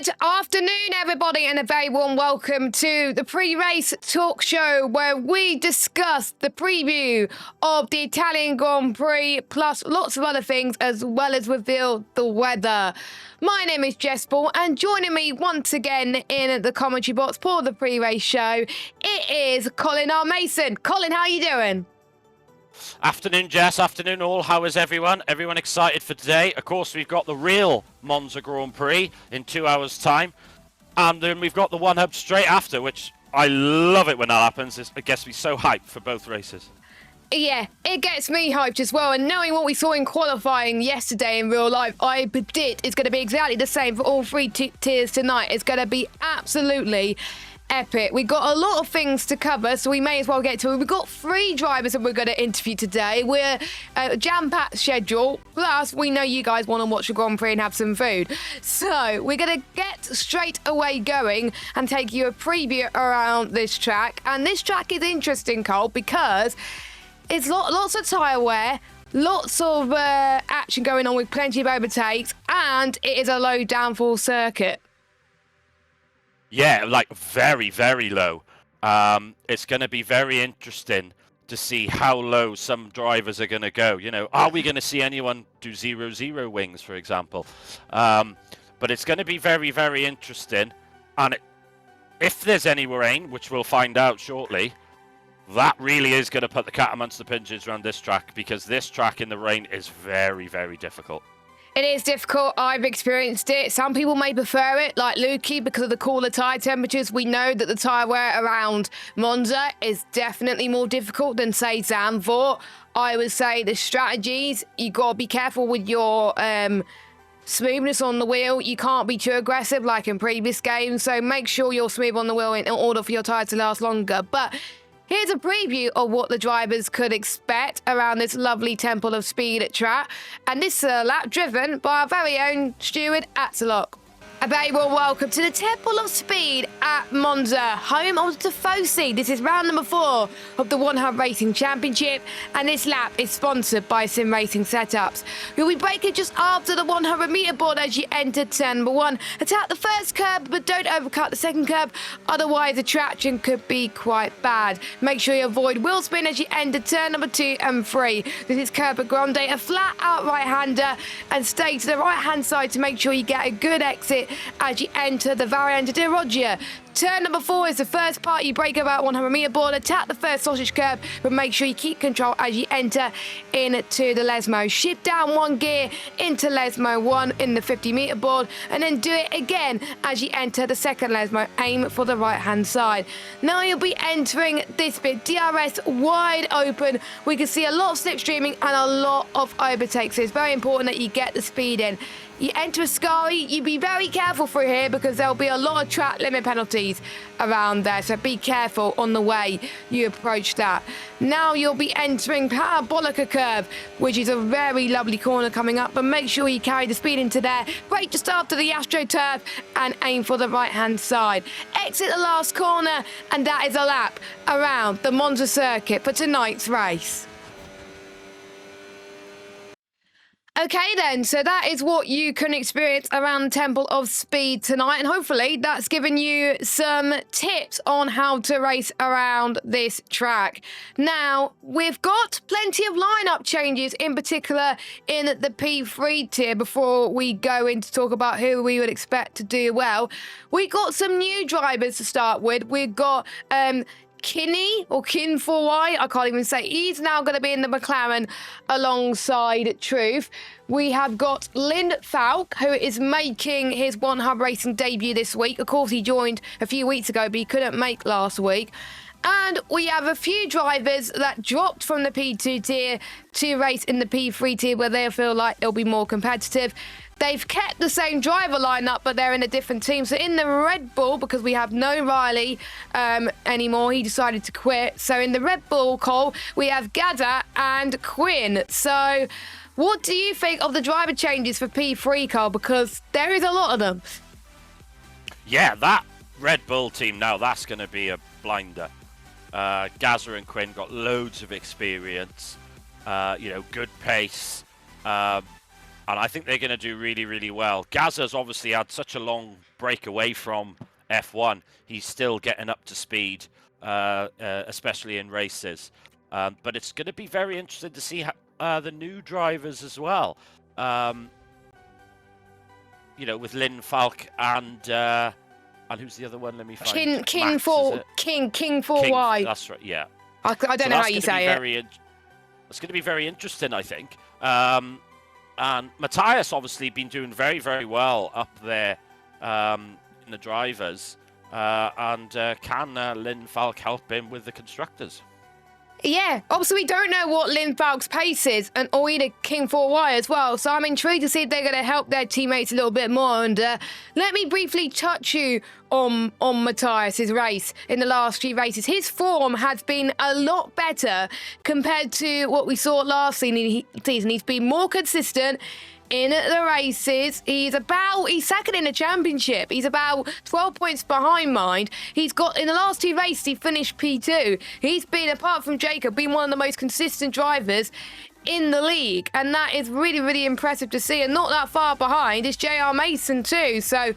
Good afternoon, everybody, and a very warm welcome to the pre-race talk show where we discuss the preview of the Italian Grand Prix, plus lots of other things, as well as reveal the weather. My name is Jess Ball, and joining me once again in the commentary box for the pre-race show, it is Colin R. Mason. Colin, how are you doing? Afternoon, Jess. Afternoon, all. How is everyone? Everyone excited for today? Of course, we've got the real Monza Grand Prix in 2 hours' time. And then we've got the one hub straight after, which I love it when that happens. It gets me so hyped for both races. Yeah, it gets me hyped as well. And knowing what we saw in qualifying yesterday in real life, I predict it's going to be exactly the same for all three tiers tonight. It's going to be absolutely epic. We've got a lot of things to cover, so we may as well get to it. We've got 3 drivers that we're going to interview today. We're a jam-packed schedule, plus we know you guys want to watch the Grand Prix and have some food. So we're going to get straight away going and take you a preview around this track. And this track is interesting, Cole, because it's lots of tyre wear, lots of action going on with plenty of overtakes, and it is a low downforce circuit. Yeah, like very, very low. It's going to be very interesting to see how low some drivers are going to go. You know, are we going to see anyone do 0-0 wings, for example? But it's going to be very, very interesting. And if there's any rain, which we'll find out shortly, that really is going to put the cat amongst the pigeons around this track, because this track in the rain is very, very difficult. It is difficult. I've experienced it. Some people may prefer it, like Lukey, because of the cooler tyre temperatures. We know that the tyre wear around Monza is definitely more difficult than, say, Zandvoort. I would say the strategies, you got to be careful with your smoothness on the wheel. You can't be too aggressive like in previous games, so make sure you're smooth on the wheel in order for your tyre to last longer. But here's a preview of what the drivers could expect around this lovely Temple of Speed track. And this lap driven by our very own Stuart Atzelock. A very warm welcome to the Temple of Speed at Monza, home of Tifosi. This is round number 4 of the One Hub Racing Championship, and this lap is sponsored by Sim Racing Setups. You'll be braking just after the 100 meter board as you enter turn number 1. Attack the first curb, but don't overcut the second curb, otherwise the traction could be quite bad. Make sure you avoid wheel spin as you enter turn number 2 and 3. This is Curva Grande, a flat out right-hander, and stay to the right-hand side to make sure you get a good exit as you enter the Variante di Roggia. Turn number 4 is the first part. You brake about 100 meter board, attack the first sausage curb, but make sure you keep control as you enter into the Lesmo. Shift down 1 gear into Lesmo 1 in the 50 meter board, and then do it again as you enter the second Lesmo. Aim for the right hand side. Now you'll be entering this bit, DRS wide open. We can see a lot of slipstreaming and a lot of overtakes, so it's very important that you get the speed in. You enter Ascari, you be very careful through here because there'll be a lot of track limit penalties around there, so be careful on the way you approach that. Now you'll be entering Parabolica Curve, which is a very lovely corner coming up, but make sure you carry the speed into there. Brake just after the AstroTurf and aim for the right hand side. Exit the last corner, and that is a lap around the Monza circuit for tonight's race. Okay then, so that is what you can experience around the Temple of Speed tonight, and hopefully that's given you some tips on how to race around this track. Now, we've got plenty of lineup changes, in particular in the P3 tier, before we go in to talk about who we would expect to do well. We got some new drivers to start with. We've got Kinney, or Kin4Y, I can't even say. He's now going to be in the McLaren alongside Truth. We have got Lynn Falk, who is making his One Hub Racing debut this week. Of course, he joined a few weeks ago, but he couldn't make last week. And we have a few drivers that dropped from the P2 tier to race in the P3 tier, where they feel like it'll be more competitive. They've kept the same driver lineup, but they're in a different team. So in the Red Bull, because we have no Riley anymore, he decided to quit. So in the Red Bull, Cole, we have Gada and Quinn. So what do you think of the driver changes for P3, Cole? Because there is a lot of them. Yeah, that Red Bull team now, that's going to be a blinder. Gaza and Quinn got loads of experience, good pace. And I think they're going to do really, really well. Gazza's obviously had such a long break away from F1. He's still getting up to speed, especially in races. But it's going to be very interesting to see the new drivers as well. You know, with Lynn Falk and who's the other one? Let me find. King Max, 4Y. That's right. Yeah. I don't know how you say it. It's going to be very interesting, I think. And Matthias obviously been doing very, very well up there in the drivers. Can Lynn Falk help him with the constructors? Yeah, obviously we don't know what Lynn Falk's pace is, and or either King 4Y as well, so I'm intrigued to see if they're going to help their teammates a little bit more. And let me briefly touch you on Matthias's race in the last few races. His form has been a lot better compared to what we saw last season. He's been more consistent in the races. He's second in the championship. He's about 12 points behind mine. He's got, in the last 2 races, he finished P2. He's been, apart from Jacob, been one of the most consistent drivers in the league. And that is really, really impressive to see. And not that far behind is JR Mason too. So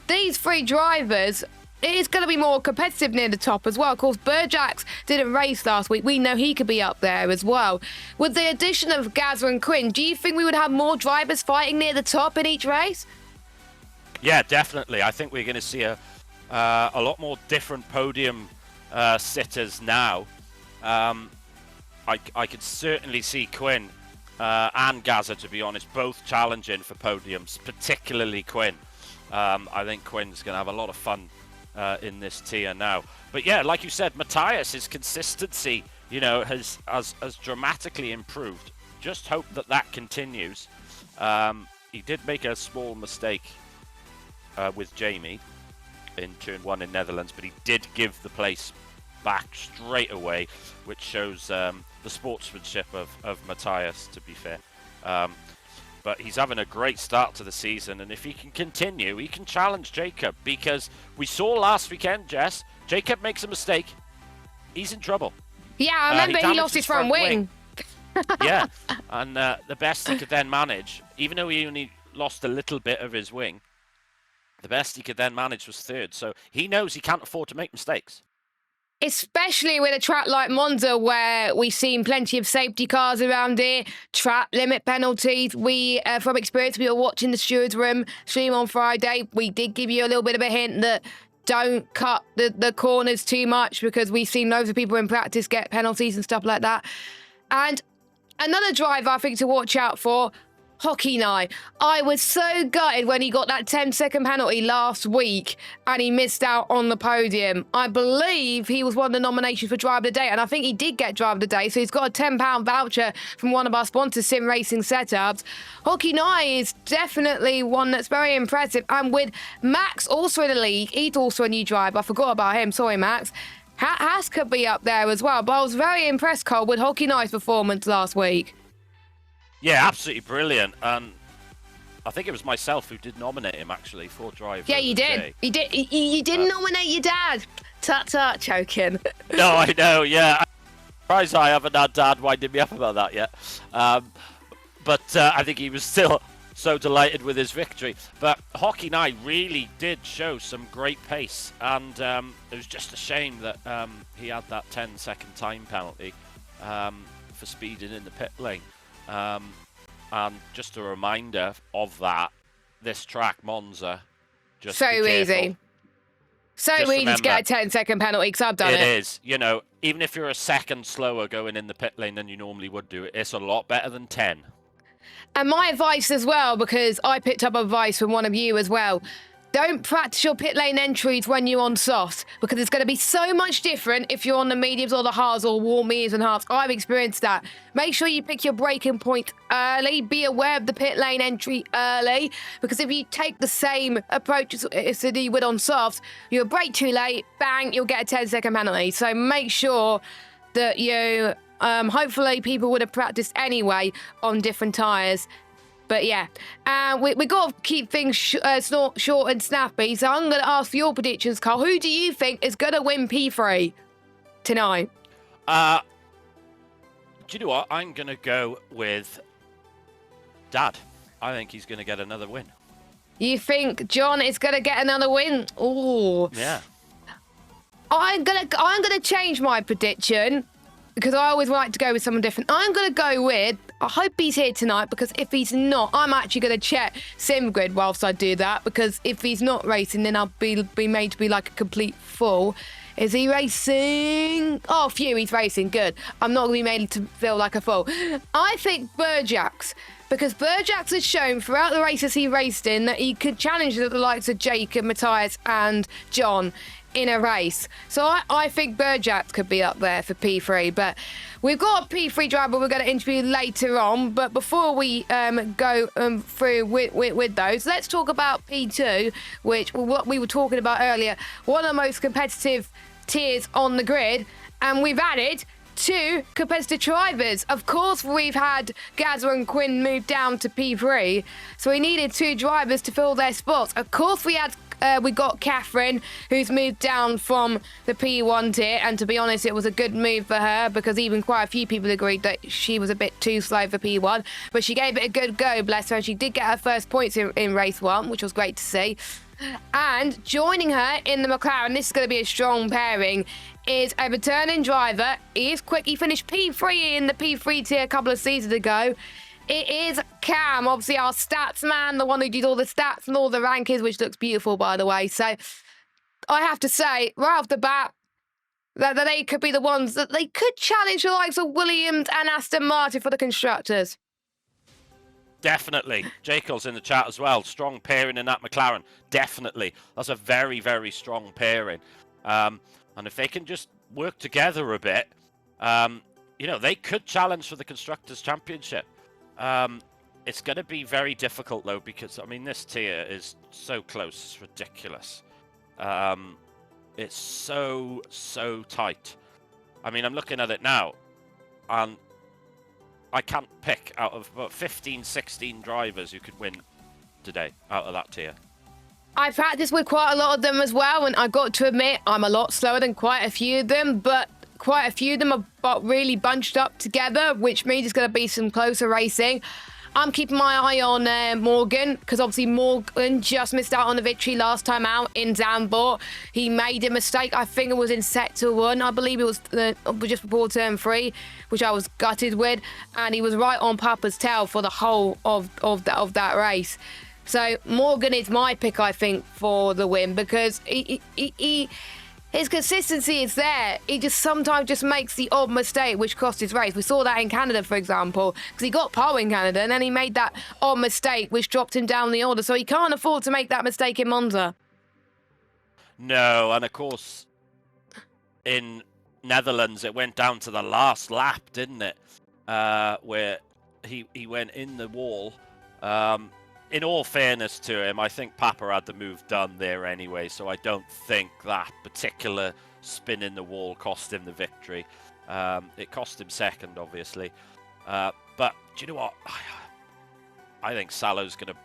these 3 drivers, it is going to be more competitive near the top as well. Of course, Burjax didn't race last week. We know he could be up there as well. With the addition of Gazza and Quinn, do you think we would have more drivers fighting near the top in each race? Yeah, definitely. I think we're going to see a lot more different podium sitters now. I could certainly see Quinn and Gazza, to be honest, both challenging for podiums, particularly Quinn. I think Quinn's going to have a lot of fun in this tier now. But yeah, like you said, Matthias' consistency, you know, has dramatically improved. Just hope that continues. He did make a small mistake with Jamie in turn 1 in Netherlands, but he did give the place back straight away, which shows the sportsmanship of Matthias, to be fair. But he's having a great start to the season, and if he can continue, he can challenge Jacob, because we saw last weekend, Jess, Jacob makes a mistake, he's in trouble. Yeah, I remember he lost his front wing. Yeah, and the best he could then manage, even though he only lost a little bit of his wing, the best he could then manage was 3rd, so he knows he can't afford to make mistakes. Especially with a track like Monza, where we've seen plenty of safety cars around here, track limit penalties. We, from experience, we were watching the stewards room stream on Friday. We did give you a little bit of a hint that don't cut the corners too much, because we've seen loads of people in practice get penalties and stuff like that. And another driver I think to watch out for, Hockey Night. I was so gutted when he got that 10-second penalty last week and he missed out on the podium. I believe he was one of the nominations for Driver of the Day, and I think he did get Driver of the Day, so he's got a £10 voucher from one of our sponsors, Sim Racing Setups. Hockey Night is definitely one that's very impressive, and with Max also in the league, he's also a new driver. I forgot about him, sorry Max. Haas could be up there as well, but I was very impressed, Cole, with Hockey Night's performance last week. Yeah, absolutely brilliant. And I think it was myself who did nominate him, actually, for Driver. Yeah, you did. You didn't nominate your dad. Tut, choking. No, I know, yeah. I'm surprised I haven't had Dad winding me up about that yet. But I think he was still so delighted with his victory. But Hockey Night really did show some great pace. And it was just a shame that he had that 10-second time penalty for speeding in the pit lane. And just a reminder of that, this track, Monza, just so easy. Careful. So just easy remember, to get a 10-second penalty, because I've done it. It is. You know, even if you're a second slower going in the pit lane than you normally would do, it's a lot better than 10. And my advice as well, because I picked up advice from one of you as well, don't practice your pit lane entries when you're on softs, because it's going to be so much different if you're on the mediums or the hards or warm mediums and hards. I've experienced that. Make sure you pick your braking point early. Be aware of the pit lane entry early, because if you take the same approach as you would on softs, you'll brake too late, bang, you'll get a 10-second penalty. So make sure that you, hopefully people would have practiced anyway on different tyres. But yeah, we got to keep things short and snappy. So I'm going to ask for your predictions, Carl. Who do you think is going to win P3 tonight? Do you know what? I'm going to go with Dad. I think he's going to get another win. You think John is going to get another win? Oh, Yeah. I'm gonna change my prediction because I always like to go with someone different. I'm gonna go with. I hope he's here tonight, because if he's not, I'm actually gonna check SimGrid whilst I do that, because if he's not racing, then I'll be made to be like a complete fool. Is he racing? Oh, phew, he's racing. Good. I'm not gonna be made to feel like a fool. I think Burjax. Because Burjax has shown throughout the races he raced in that he could challenge the likes of Jacob, Matthias and John in a race. So I think Burjax could be up there for P3. But we've got a P3 driver we're going to interview later on. But before we go through with those, let's talk about P2, which what we were talking about earlier. One of the most competitive tiers on the grid. And we've added 2 competitive drivers. Of course, we've had Gazza and Quinn move down to P3, so we needed 2 drivers to fill their spots. Of course, we got Catherine, who's moved down from the P1 tier, and to be honest, it was a good move for her, because even quite a few people agreed that she was a bit too slow for P1, but she gave it a good go, bless her. She did get her first points in race 1, which was great to see. And joining her in the McLaren, this is going to be a strong pairing, is a returning driver. He is quick. He finished P3 in the P3 tier a couple of seasons ago. It is Cam, obviously our stats man, the one who did all the stats and all the rankings, which looks beautiful, by the way. So I have to say, right off the bat, that they could be the ones that they could challenge the likes of Williams and Aston Martin for the constructors. Definitely. Jacob's in the chat as well. Strong pairing in that McLaren. Definitely. That's a very, very strong pairing. And if they can just work together a bit, you know, they could challenge for the Constructors' Championship. It's going to be very difficult, though, because, I mean, this tier is so close. It's ridiculous. It's so tight. I mean, I'm looking at it now, and I can't pick out of about 15, 16 drivers who could win today out of that tier. I practiced with quite a lot of them as well, and I got to admit I'm a lot slower than quite a few of them, but quite a few of them are really bunched up together, which means it's going to be some closer racing. I'm keeping my eye on Morgan, because obviously Morgan just missed out on the victory last time out in Zandvoort. He made a mistake. I think it was in sector 1. I believe it was just before turn 3, which I was gutted with. And he was right on Papa's tail for the whole of that race. So Morgan is my pick, I think, for the win, because his consistency is there. He just sometimes just makes the odd mistake, which cost his race. We saw that in Canada, for example, because he got pole in Canada, and then he made that odd mistake, which dropped him down the order. So he can't afford to make that mistake in Monza. No, and of course, in Netherlands, it went down to the last lap, didn't it? Where he went in the wall. In all fairness to him, I think Papa had the move done there anyway, so I don't think that particular spin in the wall cost him the victory. It cost him second, obviously. But do you know what? I think Salo's going to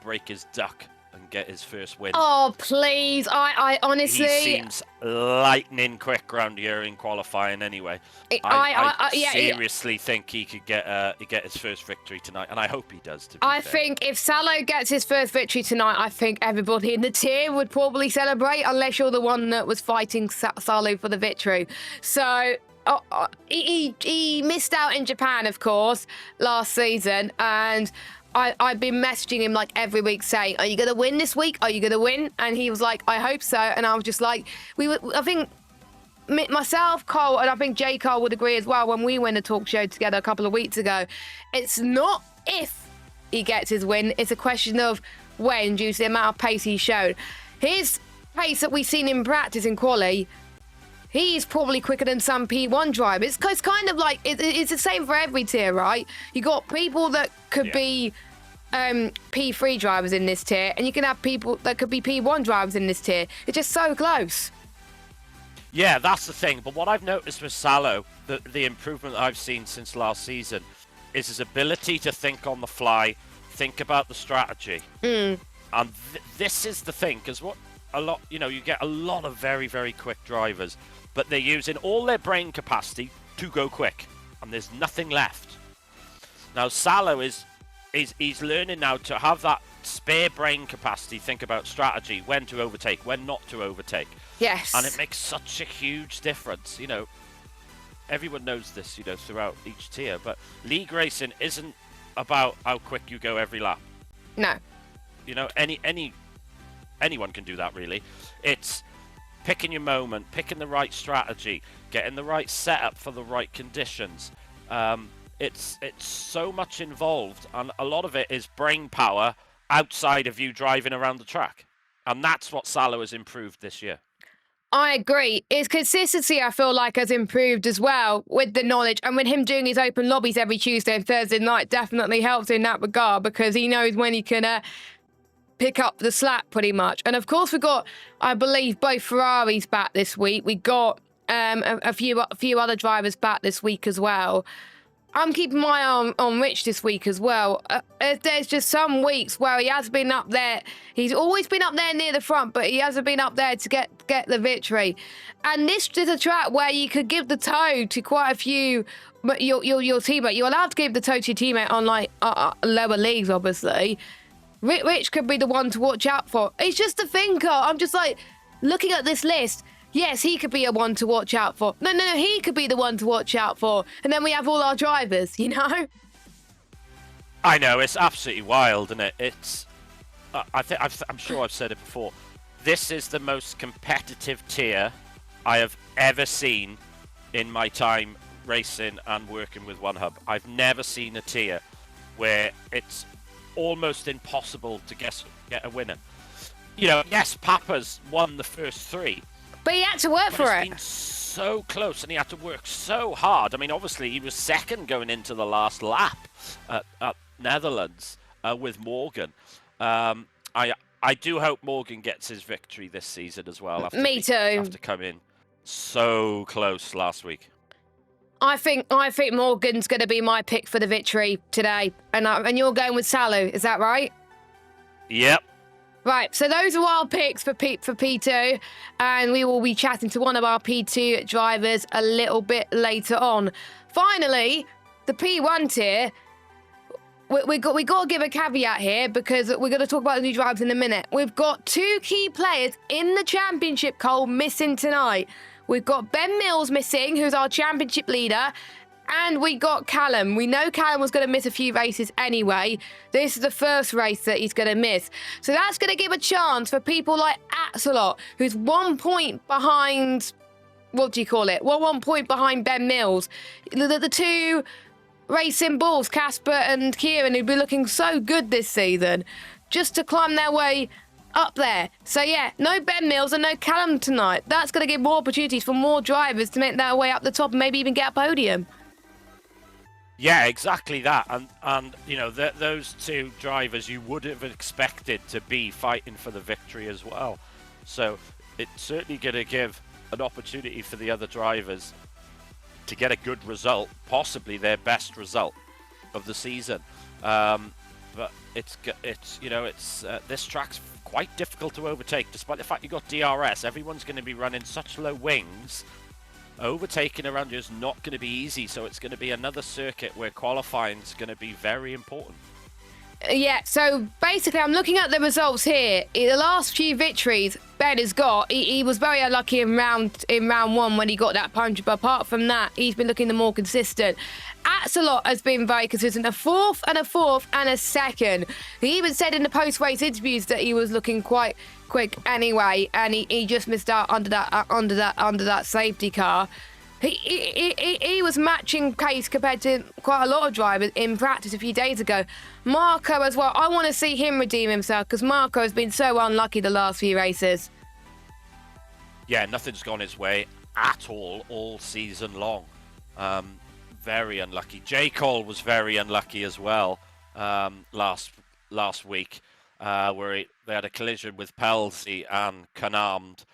break his duck and get his first win. Oh, please. I honestly... He seems lightning quick round here in qualifying anyway. I seriously think he could get his first victory tonight, and I hope he does. I think if Salo gets his first victory tonight, I think everybody in the tier would probably celebrate, unless you're the one that was fighting Salo for the victory. So... he missed out in Japan, of course, last season, and... I've been messaging him like every week saying, are you going to win this week? Are you going to win? And he was like, I hope so. And I was just like, I think myself, Cole, and I think J. Cole would agree as well when we went a talk show together a couple of weeks ago. It's not if he gets his win. It's a question of when, due to the amount of pace he showed. His pace that we've seen in practice in quali, he's probably quicker than some P1 drivers. It's kind of like, it's the same for every tier, right? You got people that could be P3 drivers in this tier, and you can have people that could be P1 drivers in this tier. It's just so close. Yeah, that's the thing. But what I've noticed with Salo, the improvement that I've seen since last season, is his ability to think on the fly, think about the strategy. And this is the thing, because you get a lot of very, very quick drivers, but they're using all their brain capacity to go quick, and there's nothing left. Now, Salo is he's learning now to have that spare brain capacity, think about strategy, when to overtake, when not to overtake. Yes. And it makes such a huge difference. You know, everyone knows this, you know, throughout each tier, but league racing isn't about how quick you go every lap. No. You know, anyone can do that, really. It's picking your moment, picking the right strategy, getting the right setup for the right conditions. It's so much involved, and a lot of it is brain power outside of you driving around the track. And that's what Salo has improved this year. I agree. His consistency, I feel like, has improved as well with the knowledge. And with him doing his open lobbies every Tuesday and Thursday night definitely helps in that regard, because he knows when he can pick up the slack pretty much. And of course, we've got, I believe, both Ferraris back this week. We got a few other drivers back this week as well. I'm keeping my eye on Rich this week as well. There's just some weeks where he has been up there. He's always been up there near the front, but he hasn't been up there to get the victory. And this is a track where you could give the toe to quite a few, but your teammate. You're allowed to give the toe to your teammate on like lower leagues, obviously. Rich could be the one to watch out for. He's just a thinker. I'm just like looking at this list. Yes, he could be a one to watch out for. No, he could be the one to watch out for. And then we have all our drivers, you know? I know, it's absolutely wild, isn't it? It's, I'm sure I've said it before. This is the most competitive tier I have ever seen in my time racing and working with One Hub. I've never seen a tier where it's almost impossible to get a winner. You know, yes, Papa's won the first three. But he had to work for it. It's been so close, and he had to work so hard. I mean, obviously, he was second going into the last lap at Netherlands with Morgan. I do hope Morgan gets his victory this season as well. Me too. After coming so close last week. I think Morgan's going to be my pick for the victory today, and you're going with Salo. Is that right? Yep. Right, so those are our picks for P2, and we will be chatting to one of our P2 drivers a little bit later on. Finally, the P1 tier, we got to give a caveat here, because we're going to talk about the new drivers in a minute. We've got two key players in the championship, Cole, missing tonight. We've got Ben Mills missing, who's our championship leader, and we got Callum. We know Callum was going to miss a few races anyway. This is the first race that he's going to miss. So that's going to give a chance for people like Axelot, who's 1 point behind, what do you call it? Well, 1 point behind Ben Mills. The two racing bulls, Casper and Kieran, who've been looking so good this season, just to climb their way up there. So yeah, no Ben Mills and no Callum tonight. That's going to give more opportunities for more drivers to make their way up the top and maybe even get a podium. Yeah, exactly that. And you know, those two drivers you would have expected to be fighting for the victory as well. So it's certainly going to give an opportunity for the other drivers to get a good result, possibly their best result of the season. But it's you know, this track's quite difficult to overtake, despite the fact you got DRS. Everyone's going to be running such low wings. Overtaking around you is not going to be easy, so it's going to be another circuit where qualifying is going to be very important. Yeah, so basically I'm looking at the results here. In the last few victories Ben has got, he was very unlucky in round one when he got that punch, but apart from that, he's been looking the more consistent. Axelot has been very consistent, a fourth and a second. He even said in the post-race interviews that he was looking quite quick anyway, and he just missed out under that safety car. He was matching pace compared to quite a lot of drivers in practice a few days ago. Marco as well. I want to see him redeem himself, because Marco has been so unlucky the last few races. Yeah, nothing's gone his way at all season long. Very unlucky. J. Cole was very unlucky as well last week, where they had a collision with Pelzi and Canarmed.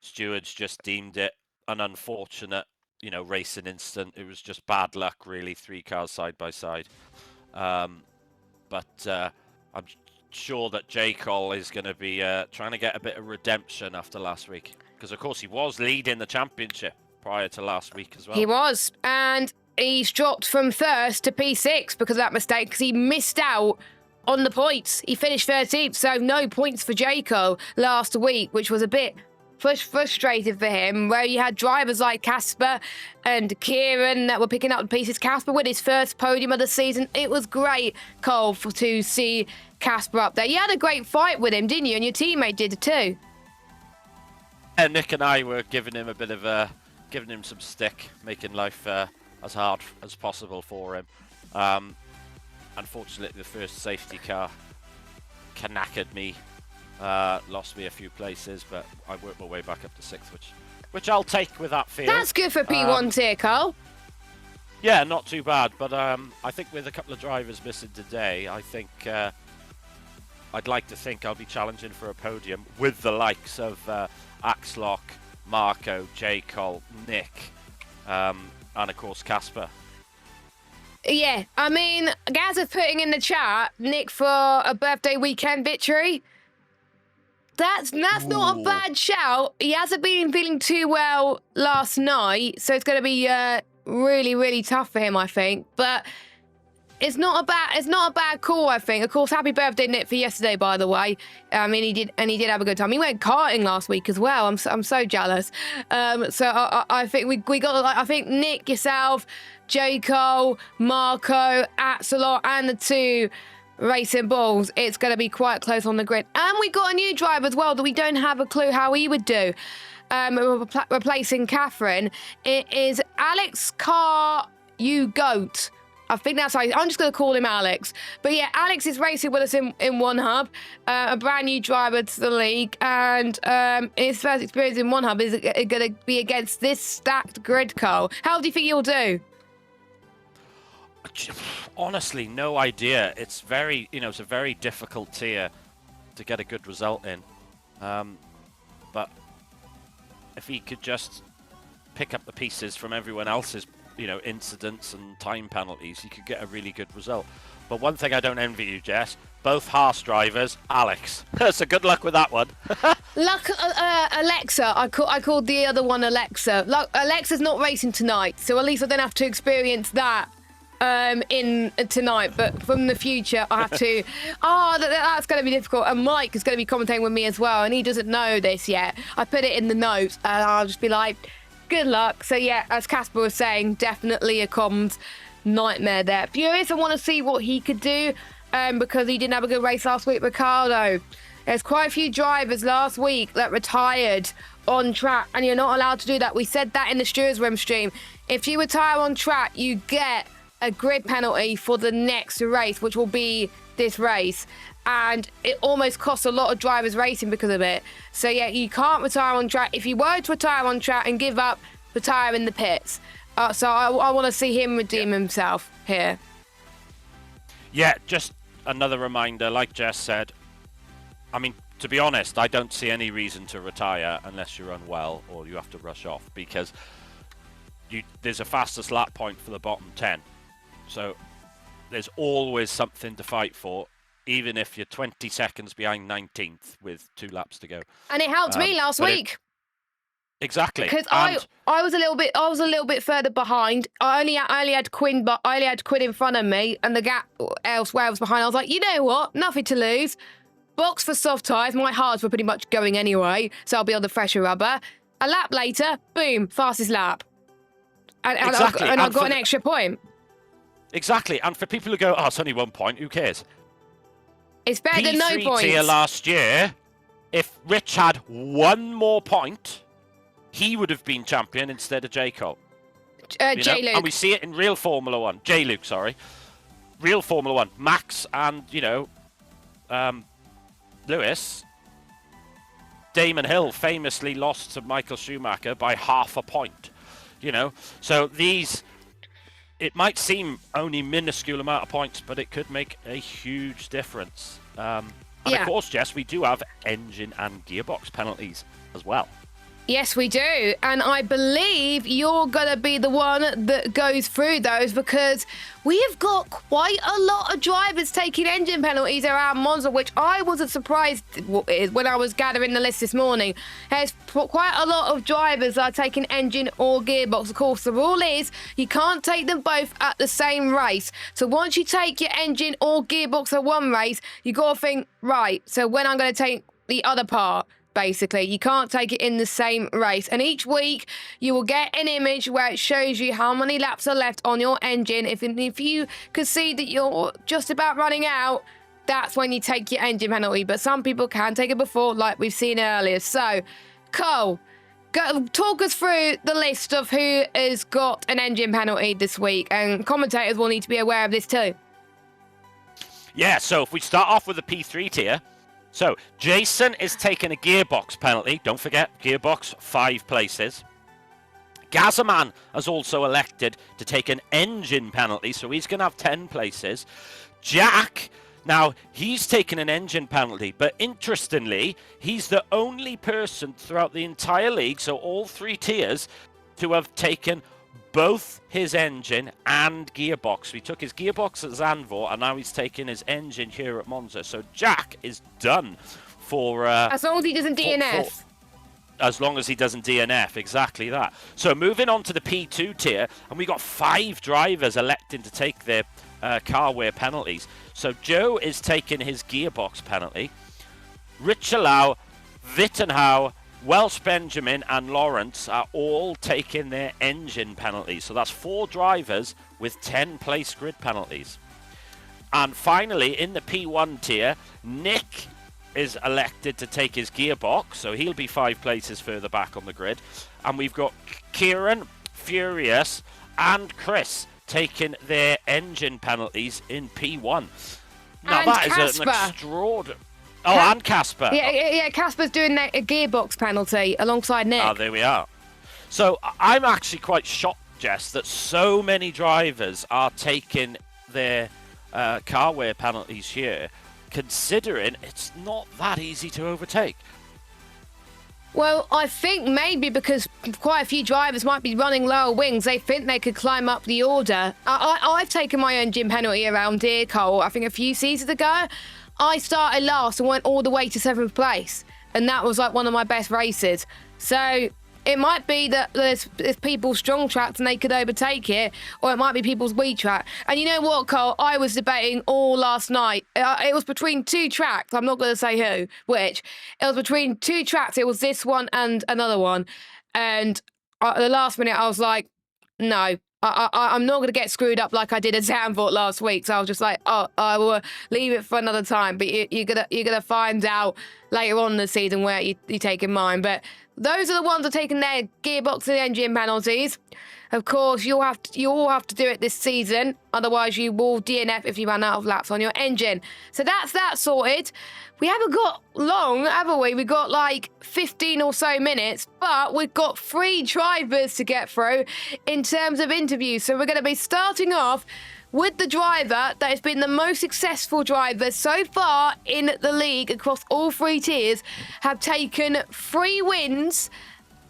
Stewards just deemed it an unfortunate, you know, racing incident. It was just bad luck, really. 3 cars side by side. But I'm sure that J. Cole is going to be trying to get a bit of redemption after last week, because of course he was leading the championship prior to last week as well. He was, and he's dropped from first to P6 because of that mistake, because he missed out on the points. He finished 13th, so no points for Jaco last week, which was a bit frustrated for him, where you had drivers like Casper and Kieran that were picking up the pieces. Casper with his first podium of the season. It was great, Cole, to see Casper up there. You had a great fight with him, didn't you? And your teammate did too. And Nick and I were giving him a bit of giving him some stick, making life as hard as possible for him. Unfortunately, the first safety car knackered me, lost me a few places, but I worked my way back up to 6th, which I'll take with that field. That's good for P1 tier, Cole. Yeah, not too bad, but I think with a couple of drivers missing today, I think I'd like to think I'll be challenging for a podium with the likes of Axlock, Marco, J. Cole, Nick, and of course Casper. Yeah, I mean, Gaz is putting in the chat, Nick for a birthday weekend victory. That's not a bad shout. He hasn't been feeling too well last night, so it's going to be really, really tough for him, I think. But it's not a bad call, I think. Of course, happy birthday, Nick, for yesterday, by the way. I mean, he did have a good time. He went karting last week as well. I'm so jealous. So I think we got, I think Nick, yourself, J. Cole, Marco, Axelot, and the 2 racing balls. It's going to be quite close on the grid. And we got a new driver as well that we don't have a clue how he would do. Replacing Catherine. It is Alex Carr, you goat. I think that's how I'm just going to call him Alex. But yeah, Alex is racing with us in One Hub, a brand new driver to the league, and his first experience in One Hub is going to be against this stacked grid, Cole. How do you think you'll do? Honestly, no idea. It's very, it's a very difficult tier to get a good result in. But if he could just pick up the pieces from everyone else's, incidents and time penalties, you could get a really good result. But one thing I don't envy you, Jess, both Haas drivers, Alex. So good luck with that one. Luck, Alexa. I called the other one Alexa. Look, Alexa's not racing tonight, so at least I don't have to experience that in tonight. But from the future, I have to. That's going to be difficult. And Mike is going to be commentating with me as well, and he doesn't know this yet. I put it in the notes, and I'll just be like, good luck. So yeah, as Casper was saying, definitely a comms nightmare there. Furious, I want to see what he could do because he didn't have a good race last week. Ricardo, there's quite a few drivers last week that retired on track, and you're not allowed to do that. We said that in the Stewards Room stream. If you retire on track, you get a grid penalty for the next race, which will be this race. And it almost costs a lot of drivers racing because of it. So yeah, you can't retire on track. If you were to retire on track and give up, retire in the pits. So I want to see him redeem himself here. Yeah, just another reminder, like Jess said, I mean, to be honest, I don't see any reason to retire unless you're unwell or you have to rush off, because there's a fastest lap point for the bottom 10. So there's always something to fight for, even if you're 20 seconds behind 19th with 2 laps to go. And it helped me last week. Exactly. Because I was a little bit further behind. I only had Quinn, but I only had Quinn in front of me, and the gap elsewhere was behind. I was like, you know what? Nothing to lose. Box for soft tyres. My hards were pretty much going anyway, so I'll be on the fresher rubber. A lap later, boom, fastest lap. And exactly. I got an extra point. Exactly. And for people who go, oh, it's only 1 point, who cares? It's better than no points. Tier last year, if Rich had 1 more point, he would have been champion instead of J. Cole. J-Luke. And we see it in real Formula 1. J-Luke, sorry. Real Formula 1. Max and, Lewis. Damon Hill famously lost to Michael Schumacher by half a point. So these... It might seem only minuscule amount of points, but it could make a huge difference. And of course, Jess, we do have engine and gearbox penalties as well. Yes, we do. And I believe you're going to be the one that goes through those because we have got quite a lot of drivers taking engine penalties around Monza, which I wasn't surprised when I was gathering the list this morning. There's quite a lot of drivers that are taking engine or gearbox. Of course, the rule is you can't take them both at the same race. So once you take your engine or gearbox at one race, you got to think, right, so when I'm going to take the other part, basically. You can't take it in the same race. And each week, you will get an image where it shows you how many laps are left on your engine. If you can see that you're just about running out, that's when you take your engine penalty. But some people can take it before, like we've seen earlier. So, Cole, talk us through the list of who has got an engine penalty this week. And commentators will need to be aware of this too. Yeah, so if we start off with the P3 tier, so Jason is taking a gearbox penalty. Don't forget, gearbox, 5 places. Gazaman has also elected to take an engine penalty, so he's going to have 10 places. Jack, now he's taken an engine penalty, but interestingly, he's the only person throughout the entire league, so all 3 tiers, to have taken both his engine and gearbox. We took his gearbox at Zandvoort, and now he's taking his engine here at Monza. So Jack is done for... as long as he doesn't DNF. As long as he doesn't DNF, exactly that. So moving on to the P2 tier, and we got 5 drivers electing to take their car wear penalties. So Joe is taking his gearbox penalty. Richelau, Vittenhau, Welsh Benjamin and Lawrence are all taking their engine penalties. So that's 4 drivers with 10 place grid penalties. And finally, in the P1 tier, Nick is elected to take his gearbox. So he'll be 5 places further back on the grid. And we've got Kieran, Furious and Chris taking their engine penalties in P1. Now and that Casper. Is an extraordinary... Oh, and Casper. Yeah, Casper's doing a gearbox penalty alongside Nick. Oh, there we are. So I'm actually quite shocked, Jess, that so many drivers are taking their car wear penalties here, considering it's not that easy to overtake. Well, I think maybe because quite a few drivers might be running lower wings, they think they could climb up the order. I've taken my engine penalty around here, Cole, I think a few seasons ago. I started last and went all the way to 7th place. And that was like one of my best races. So it might be that there's people's strong tracks and they could overtake it, or it might be people's weak track. And you know what, Cole? I was debating all last night. It was between 2 tracks. I'm not going to say who, which. It was between 2 tracks. It was this one and another one. And at the last minute, I was like, no. I'm not going to get screwed up like I did at Zandvoort last week. So I was just like, oh, I will leave it for another time. But you're gonna find out later on in the season where you're taking mine. But those are the ones that are taking their gearbox and engine penalties. Of course, you all have to do it this season. Otherwise, you will DNF if you run out of laps on your engine. So that's that sorted. We haven't got long, have we? We've got like 15 or so minutes, but we've got 3 drivers to get through in terms of interviews. So we're going to be starting off with the driver that has been the most successful driver so far in the league across all 3 tiers, have taken 3 wins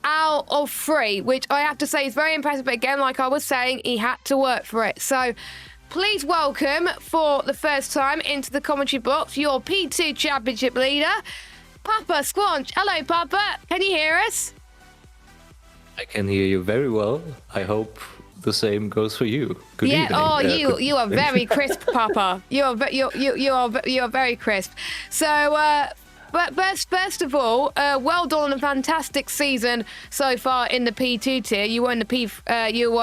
out of 3, which I have to say is very impressive. But again, like I was saying, he had to work for it. So please welcome for the first time into the commentary box your P2 Championship leader, Papa Squanch. Hello, Papa. Can you hear us? I can hear you very well. I hope the same goes for you. Good evening. Oh, you are very crisp, Papa. You are very crisp. So. But first of all, well done on a fantastic season so far in the P2 tier. You were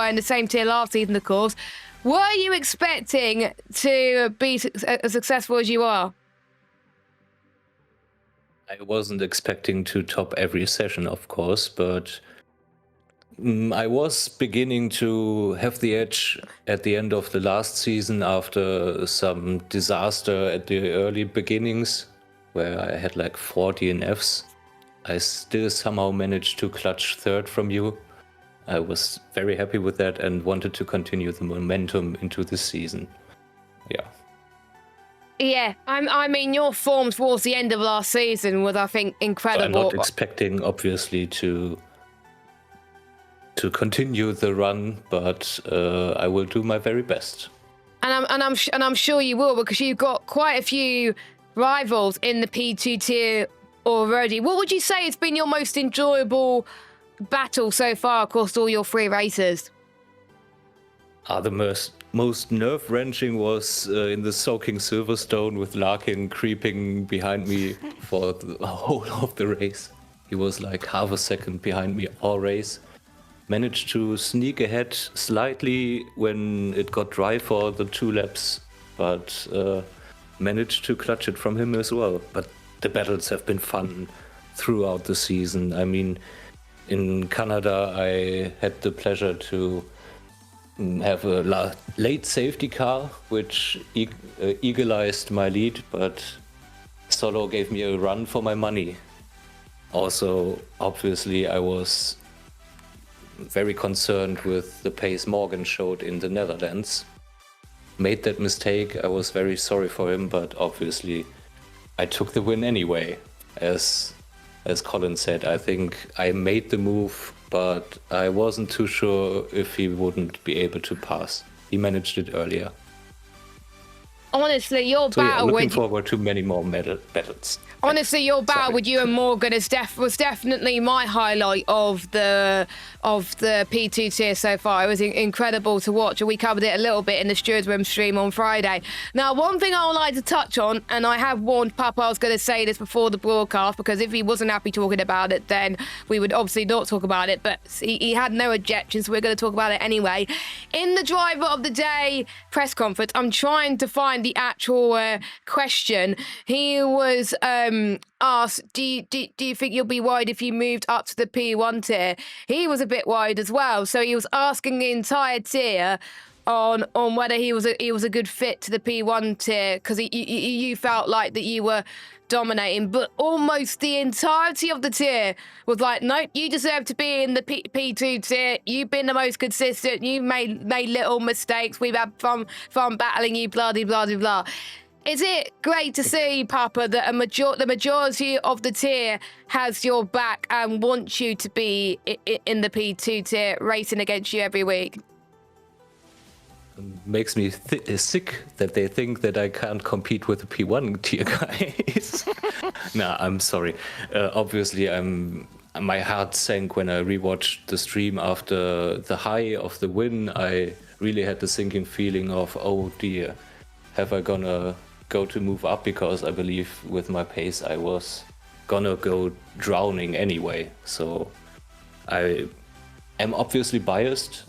in the same tier last season, of course. Were you expecting to be as successful as you are? I wasn't expecting to top every session, of course, but I was beginning to have the edge at the end of the last season after some disaster at the early beginnings, where I had like 40 DNFs. I still somehow managed to clutch 3rd from you. I was very happy with that and wanted to continue the momentum into this season. Yeah. Yeah, I mean, your form towards the end of last season was, I think, incredible. I'm not expecting, obviously, to continue the run, but I will do my very best. And I'm sure you will, because you've got quite a few rivals in the P2 tier already. What would you say has been your most enjoyable battle so far across all your 3 races? The most nerve-wracking was in the soaking Silverstone with Larkin creeping behind me for the whole of the race. He was like half a second behind me all race. Managed to sneak ahead slightly when it got dry for the 2 laps, but managed to clutch it from him as well. But the battles have been fun throughout the season. I mean, in Canada, I had the pleasure to have a late safety car, which eagle-eyed my lead, but Solo gave me a run for my money. Also, obviously, I was very concerned with the pace Morgan showed in the Netherlands. Made that mistake, I was very sorry for him, but obviously I took the win anyway. As Colin said, I think I made the move, but I wasn't too sure if he wouldn't be able to pass. He managed it earlier. Honestly, your So yeah, battle looking with forward to many more battles. honestly, your battle with you and Morgan was definitely my highlight of the P2 tier so far. It was incredible to watch, and we covered it a little bit in the Stewards Room stream on Friday. Now, one thing I would like to touch on, and I have warned Papa I was going to say this before the broadcast, because if he wasn't happy talking about it, then we would obviously not talk about it, but he had no objections, so we're going to talk about it anyway. In the Driver of the Day press conference, I'm trying to find the actual question. He was asked, do you think you'll be worried if you moved up to the P1 tier? He was a bit worried as well, so he was asking the entire tier on whether he was a good fit to the P1 tier, because you felt like that you were dominating, but almost the entirety of the tier was like, nope, you deserve to be in the P2 tier. You've been the most consistent. You've made little mistakes. We've had fun battling you, blah, blah, blah, blah. Is it great to see, Papa, that the majority of the tier has your back and wants you to be in the P2 tier, racing against you every week? Makes me sick that they think that I can't compete with the P1 tier guys. Nah, I'm sorry. Obviously, my heart sank when I rewatched the stream after the high of the win. I really had the sinking feeling of, oh dear, have I gonna go to move up? Because I believe with my pace I was gonna go drowning anyway. So I am obviously biased.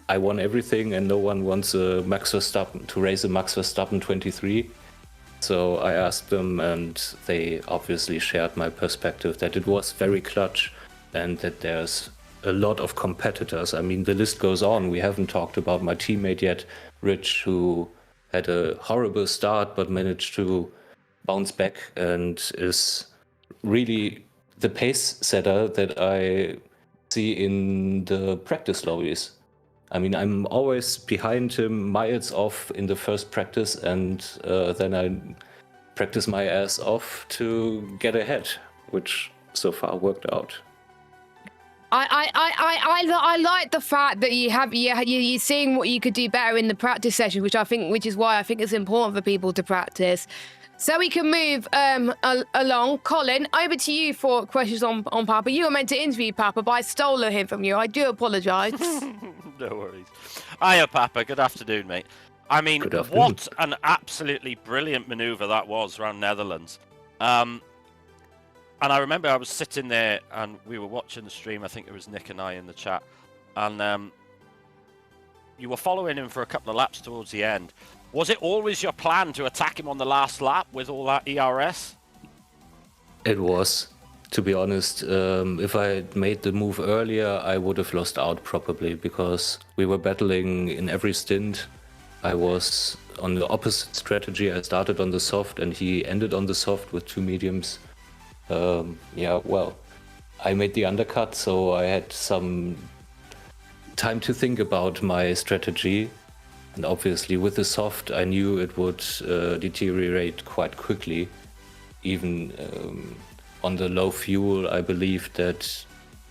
I won everything, and no one wants a Max Verstappen to race a Max Verstappen 23. So I asked them, and they obviously shared my perspective that it was very clutch, and that there's a lot of competitors. I mean, the list goes on. We haven't talked about my teammate yet, Rich, who had a horrible start but managed to bounce back and is really the pace setter that I see in the practice lobbies. I mean, I'm always behind him, miles off in the first practice, and then I practice my ass off to get ahead, which so far worked out. I like the fact that you're seeing what you could do better in the practice session, which is why I think it's important for people to practice. So we can move along. Colin, over to you for questions on Papa. You were meant to interview Papa, but I stole him from you. I do apologise. No worries. Hiya, Papa. Good afternoon, mate. I mean, what an absolutely brilliant manoeuvre that was around Netherlands. And I remember I was sitting there and we were watching the stream. I think it was Nick and I in the chat. And you were following him for a couple of laps towards the end. Was it always your plan to attack him on the last lap with all that ERS? It was, to be honest. If I had made the move earlier, I would have lost out probably, because we were battling in every stint. I was on the opposite strategy. I started on the soft and he ended on the soft with 2 mediums. Yeah, well, I made the undercut, so I had some time to think about my strategy. And obviously with the soft, I knew it would deteriorate quite quickly. Even on the low fuel, I believed that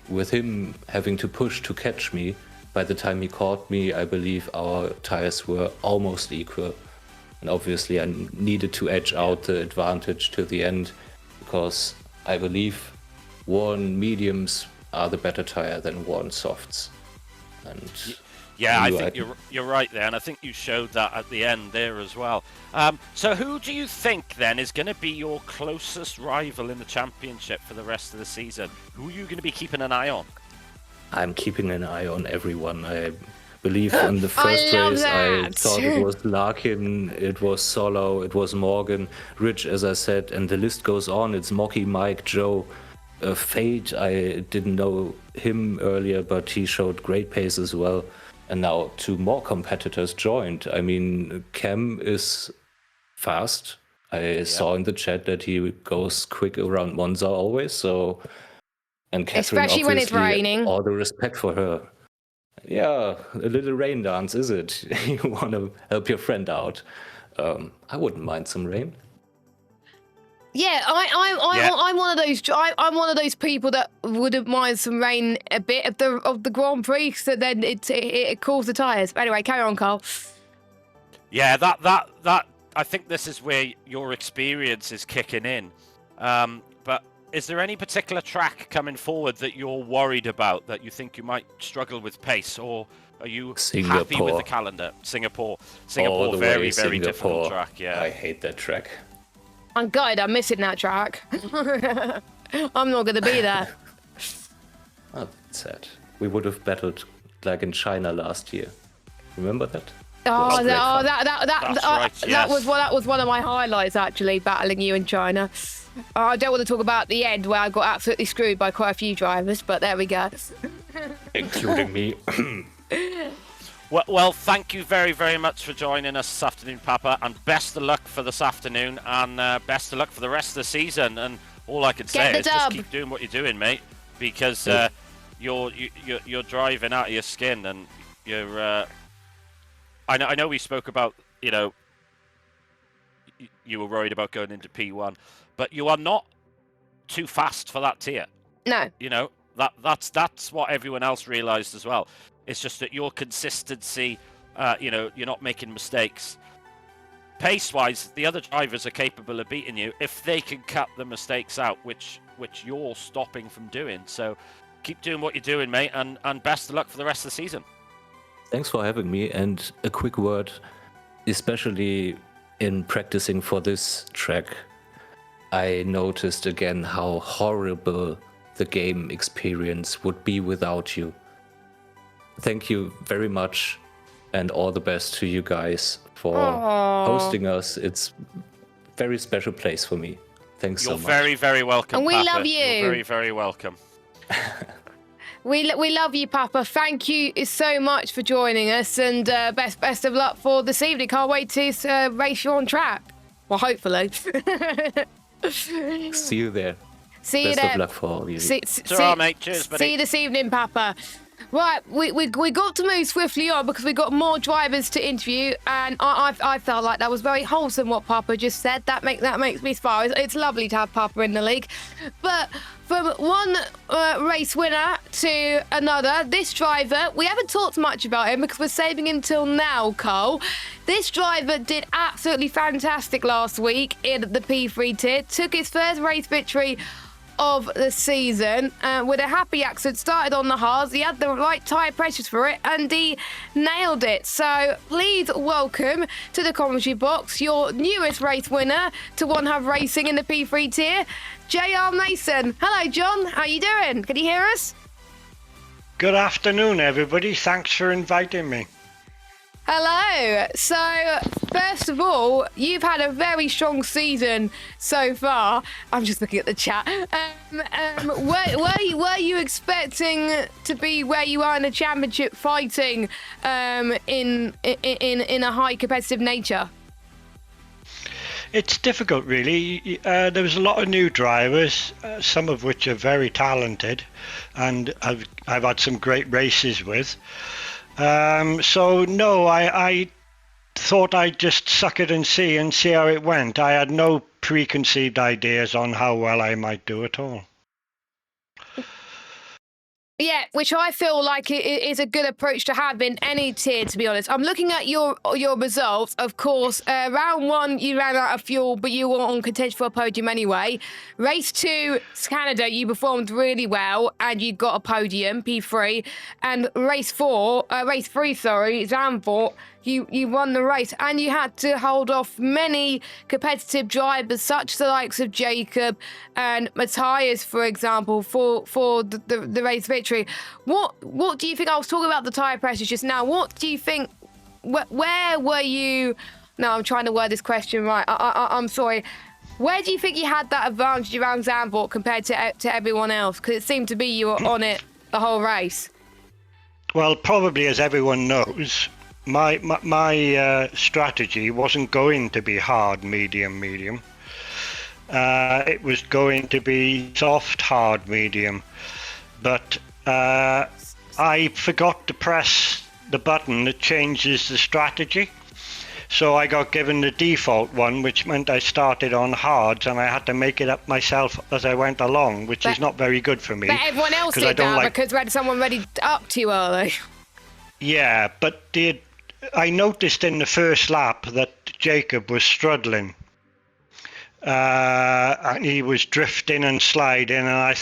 with him having to push to catch me, by the time he caught me, I believe our tires were almost equal. And obviously I needed to edge out the advantage to the end, because I believe worn mediums are the better tire than worn softs. And yeah, I think you're right there, and I think you showed that at the end there as well. So who do you think then is going to be your closest rival in the championship for the rest of the season? Who are you going to be keeping an eye on? I'm keeping an eye on everyone. I believe in the first race I thought it was Larkin, it was Solo, it was Morgan, Rich, as I said, and the list goes on. It's Mocky, Mike, Joe, Fate. I didn't know him earlier, but he showed great pace as well. And now 2 more competitors joined. I mean, Cam is fast. I saw in the chat that he goes quick around Monza always. So, and Catherine, Especially when it's raining. All the respect for her. Yeah, a little rain dance, is it? You want to help your friend out. I wouldn't mind some rain. Yeah, I'm one of those. I'm one of those people that wouldn't mind some rain a bit of the Grand Prix, so then it cools the tires. But anyway, carry on, Carl. Yeah, that I think this is where your experience is kicking in. But is there any particular track coming forward that you're worried about, that you think you might struggle with pace, or are you happy with the calendar? Singapore, very difficult track. Yeah, I hate that track. I'm gutted I'm missing that track. I'm not going to be there. Oh, that's sad. We would have battled like in China last year. Remember that? That was one of my highlights, actually, battling you in China. I don't want to talk about the end where I got absolutely screwed by quite a few drivers, but there we go. Including me. Well, thank you very, very much for joining us this afternoon, Papa, and best of luck for this afternoon, and best of luck for the rest of the season. And all I can say is just keep doing what you're doing, mate, because you're driving out of your skin, and you're. I know we spoke about, you were worried about going into P1, but you are not too fast for that tier. No. That's what everyone else realised as well. It's just that your consistency, you're not making mistakes. Pace-wise, the other drivers are capable of beating you if they can cut the mistakes out, which you're stopping from doing. So keep doing what you're doing, mate, and best of luck for the rest of the season. Thanks for having me, and a quick word, especially in practicing for this track, I noticed again how horrible the game experience would be without you. Thank you very much, and all the best to you guys for hosting us. It's a very special place for me. Thanks so much. You're very, very welcome, and we Papa. love you. You're very, very welcome. We love you, Papa. Thank you so much for joining us, and best of luck for this evening. Can't wait to race you on track. Well, hopefully. See you there. See you there. Best of luck for all of you. Mate. Cheers, buddy. See you this evening, Papa. Right, we got to move swiftly on because we got more drivers to interview, and I felt like that was very wholesome what Papa just said. That makes me smile. It's lovely to have Papa in the league. But from one race winner to another, this driver, we haven't talked much about him because we're saving him till now, Cole. This driver did absolutely fantastic last week in the P3 tier, took his first race victory of the season with a happy accent, started on the hards, he had the right tyre pressures for it, and he nailed it. So please welcome to the commentary box your newest race winner to One Hub Racing in the P3 tier, JR Mason. Hello, John. How you doing? Can you hear us? Good afternoon, everybody. Thanks for inviting me. Hello. So, first of all, you've had a very strong season so far. I'm just looking at the chat. Were you expecting to be where you are in the championship, fighting in a high competitive nature? It's difficult, really. There was a lot of new drivers, some of which are very talented, and I've had some great races with. So no, I thought I'd just suck it and see how it went. I had no preconceived ideas on how well I might do at all. Yeah, which I feel like is a good approach to have in any tier, to be honest. I'm looking at your results. Of course, round 1, you ran out of fuel, but you were on contention for a podium anyway. Race 2, Canada, you performed really well, and you got a podium, P3. And race 3, sorry, Zandvoort, you won the race, and you had to hold off many competitive drivers, such the likes of Jacob and Matthias, for example, for the race victory. What do you think? I was talking about the tyre pressures just now. What do you think? Where were you? No, I'm trying to word this question right. I'm sorry. Where do you think you had that advantage around Zandvoort compared to everyone else? Because it seemed to be you were on it the whole race. Well, probably as everyone knows, my strategy wasn't going to be hard, medium. It was going to be soft, hard, medium. But I forgot to press the button that changes the strategy. So I got given the default one, which meant I started on hards, and I had to make it up myself as I went along, which is not very good for me. But everyone else did that because we had someone ready up too early. Yeah, but I noticed in the first lap that Jacob was struggling. And he was drifting and sliding, and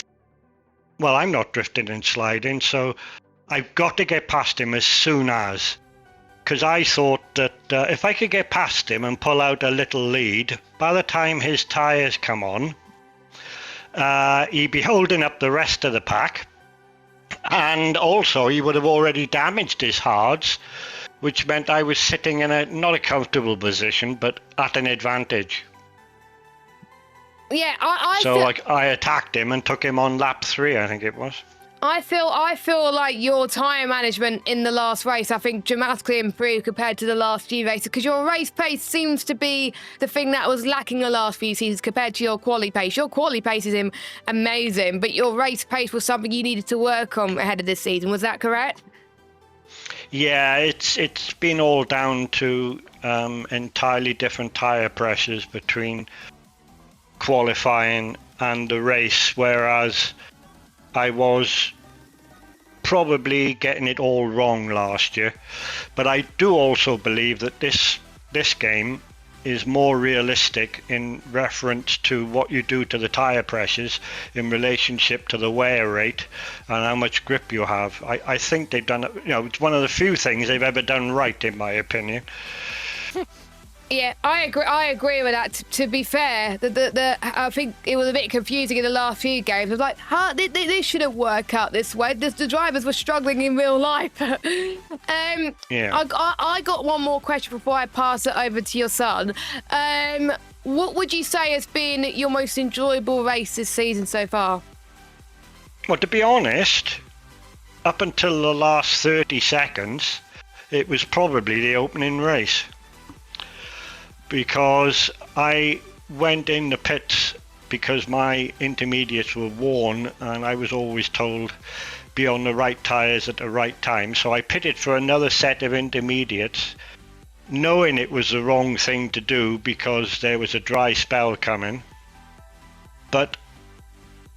I'm not drifting and sliding, so I've got to get past him as soon as. Because I thought that if I could get past him and pull out a little lead, by the time his tyres come on, he'd be holding up the rest of the pack. And also he would have already damaged his hards, which meant I was sitting in not a comfortable position, but at an advantage. Yeah, I attacked him and took him on lap 3, I think it was. I feel like your tyre management in the last race, I think, dramatically improved compared to the last few races, because your race pace seems to be the thing that was lacking the last few seasons compared to your quali pace. Your quali pace is amazing, but your race pace was something you needed to work on ahead of this season. Was that correct? Yeah, it's been all down to entirely different tyre pressures between qualifying and the race, whereas I was probably getting it all wrong last year. But I do also believe that this game is more realistic in reference to what you do to the tyre pressures in relationship to the wear rate and how much grip you have. I think they've done it, it's one of the few things they've ever done right, in my opinion. Yeah, I agree with that. To be fair, I think it was a bit confusing in the last few games. I was like, this shouldn't work out this way. The drivers were struggling in real life. Yeah. I got one more question before I pass it over to your son. What would you say has been your most enjoyable race this season so far? Well, to be honest, up until the last 30 seconds, it was probably the opening race. Because I went in the pits because my intermediates were worn, and I was always told be on the right tyres at the right time. So I pitted for another set of intermediates, knowing it was the wrong thing to do because there was a dry spell coming. But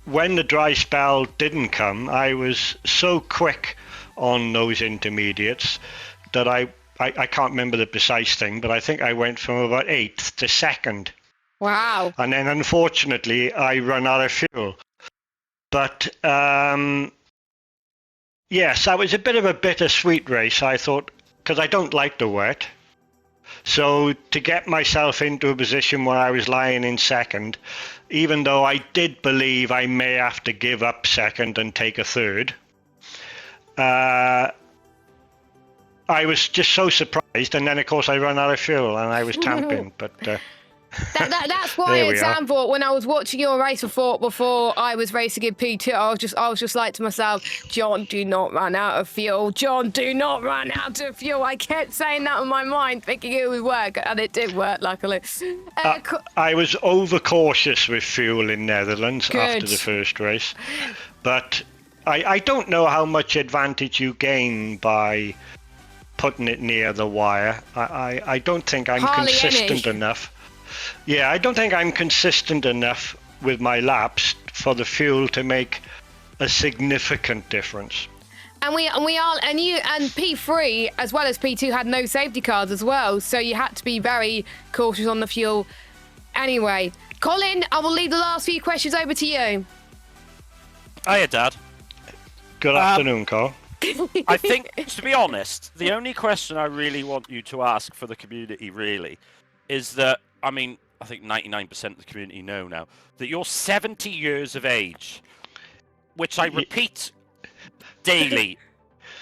when the dry spell didn't come, I was so quick on those intermediates that I can't remember the precise thing, but I think I went from about 8th to 2nd. Wow. And then unfortunately I run out of fuel. But yes, that was a bit of a bittersweet race, I thought, because I don't like the wet. So to get myself into a position where I was lying in 2nd, even though I did believe I may have to give up 2nd and take a 3rd, I was just so surprised, and then of course I ran out of fuel and I was tamping. But that's why at Zandvoort, when I was watching your race before I was racing in P2, I was just like to myself, John, do not run out of fuel. John, do not run out of fuel. I kept saying that in my mind, thinking it would work, and it did work, luckily. I was overcautious with fuel in Netherlands after the first race, but I don't know how much advantage you gain by putting it near the wire. I don't think I'm Hardly consistent any. enough. Yeah, I don't think I'm consistent enough with my laps for the fuel to make a significant difference. And you and P3 as well as P2 had no safety cars as well, so you had to be very cautious on the fuel. Anyway, Colin, I will leave the last few questions over to you. Hiya, Dad. Good afternoon, Carl. I think, to be honest, the only question I really want you to ask for the community, really, is that, I mean, I think 99% of the community know now, that you're 70 years of age, which I repeat daily,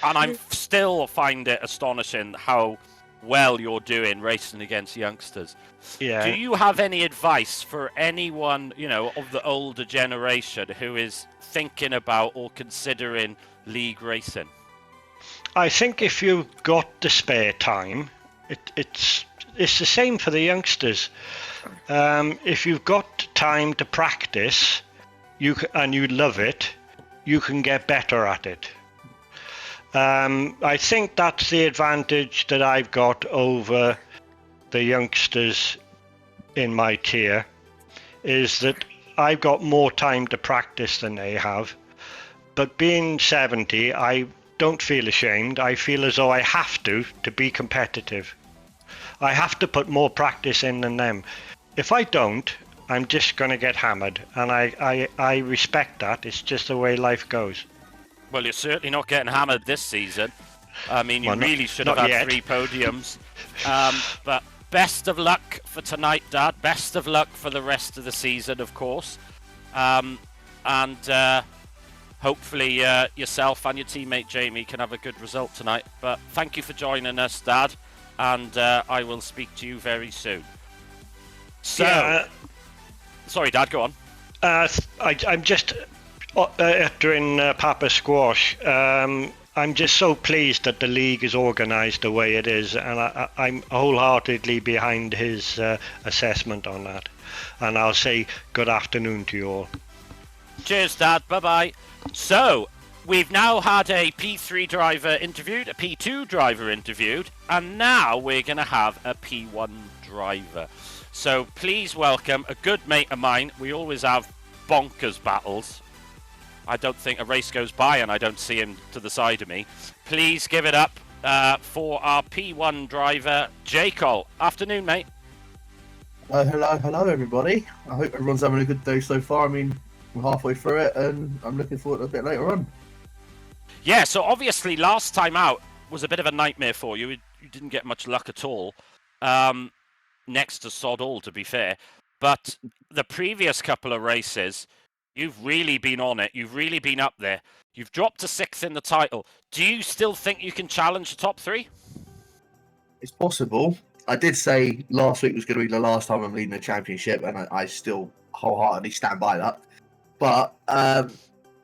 and I still find it astonishing how well you're doing racing against youngsters. Yeah. Do you have any advice for anyone, you know, of the older generation who is thinking about or considering league racing? I think if you've got the spare time, it's the same for the youngsters. If you've got time to practice, and you love it, you can get better at it. I think that's the advantage that I've got over the youngsters in my tier, is that I've got more time to practice than they have. But being 70, I don't feel ashamed. I feel as though I have to be competitive. I have to put more practice in than them. If I don't, I'm just going to get hammered, and I respect that. It's just the way life goes. Well, you're certainly not getting hammered this season. I mean, you Well, really should have not had yet. 3 podiums. But best of luck for tonight, Dad. Best of luck for the rest of the season, of course. Hopefully yourself and your teammate Jamie can have a good result tonight. But thank you for joining us, Dad. And I will speak to you very soon. So, Yeah, sorry, Dad, go on. I'm just uttering Papa Squash. I'm just so pleased that the league is organised the way it is, and I'm wholeheartedly behind his assessment on that. And I'll say good afternoon to you all. Cheers, Dad. Bye-bye. So, we've now had a P3 driver interviewed, a P2 driver interviewed, and now we're going to have a P1 driver. So, please welcome a good mate of mine. We always have bonkers battles. I don't think a race goes by and I don't see him to the side of me. Please give it up for our P1 driver, J. Cole. Afternoon, mate. Hello, everybody. I hope everyone's having a good day so far. I mean, we're halfway through it, and I'm looking forward to a bit later on. Yeah, so obviously last time out was a bit of a nightmare for you. You didn't get much luck at all. Next to sod all, to be fair. But the previous couple of races, you've really been on it. You've really been up there. You've dropped to 6th in the title. Do you still think you can challenge the top 3? It's possible. I did say last week was going to be the last time I'm leading the championship, and I still wholeheartedly stand by that. But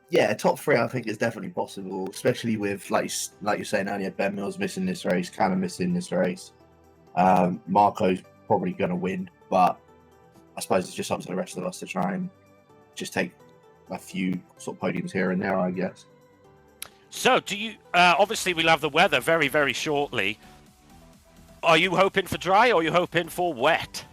yeah, top 3 I think is definitely possible, especially with like you're saying earlier, Ben Mills missing this race, Callum missing this race. Marco's probably going to win, but I suppose it's just up to the rest of us to try and just take a few sort of podiums here and there, I guess. So, do you? Obviously, we'll have the weather very, very shortly. Are you hoping for dry or are you hoping for wet?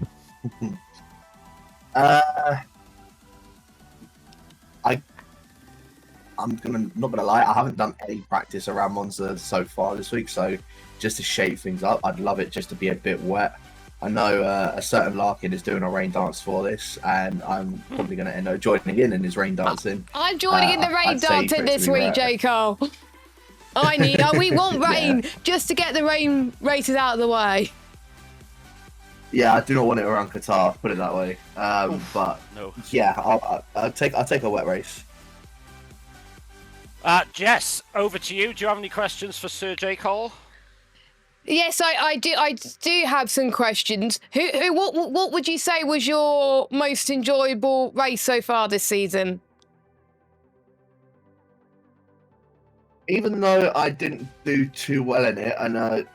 Not gonna lie, I haven't done any practice around Monza so far this week, so just to shake things up, I'd love it just to be a bit wet. I know a certain Larkin is doing a rain dance for this, and I'm probably going to end up joining in his rain dancing. I'm joining in the rain I'd say dancing for it to this be week, wet. J. Cole. We want rain just to get the rain races out of the way. Yeah, I do not want it around Qatar, put it that way. But No. yeah, I'll take a wet race. Jess, over to you. Do you have any questions for Sir J. Cole? Yes, I do. I do have some questions. What would you say was your most enjoyable race so far this season? Even though I didn't do too well in it, and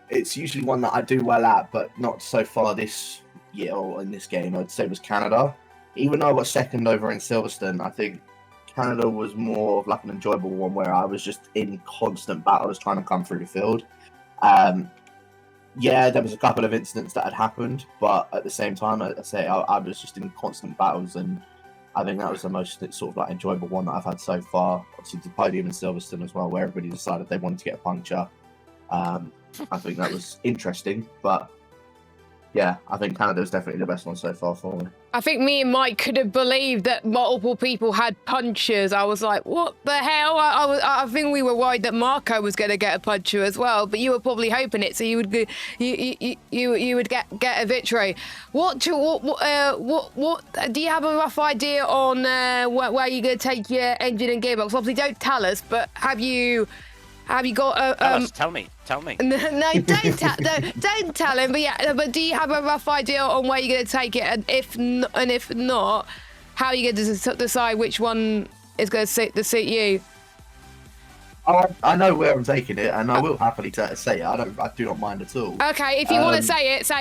it's usually one that I do well at, but not so far this year or in this game. I'd say it was Canada. Even though I got second over in Silverstone, I think Canada was more of like an enjoyable one where I was just in constant battles trying to come through the field. Yeah, there was a couple of incidents that had happened, but at the same time, I was just in constant battles, and I think that was the most sort of like enjoyable one that I've had so far. Obviously, the podium in Silverstone as well, where everybody decided they wanted to get a puncture. I think that was interesting, but yeah, I think Canada was definitely the best one so far for me. I think me and Mike could have believed that multiple people had punchers. I was like, what the hell? I think we were worried that Marco was going to get a puncher as well, but you were probably hoping it, so you would get a victory. What do you have a rough idea on where you're going to take your engine and gearbox? Obviously, don't tell us, but have you got a? Tell me. No, don't tell him. But yeah, but do you have a rough idea on where you're going to take it, and if not, how are you going to decide which one is going to suit you? I know where I'm taking it, and I will happily say it. I do not mind at all. Okay, if you want to say it.